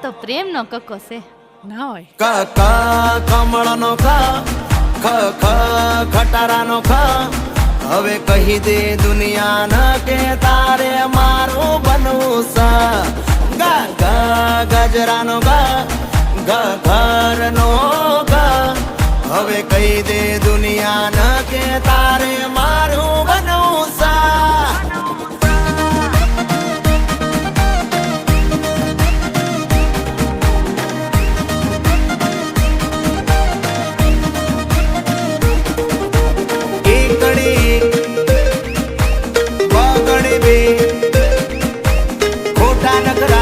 તો પ્રેમનો કક્કો છે ના હોય ક ક કમળનો ક ખ ખ ખટારાનો ખ હવે કહી દે દુનિયાને કે તારે મારું બનવું સ ગ ગ ગજરાનો ગ ગ ઘરનો ગ હવે કહી દે દુનિયાને કે તારે મારું બનવું સ ખોટા નખરા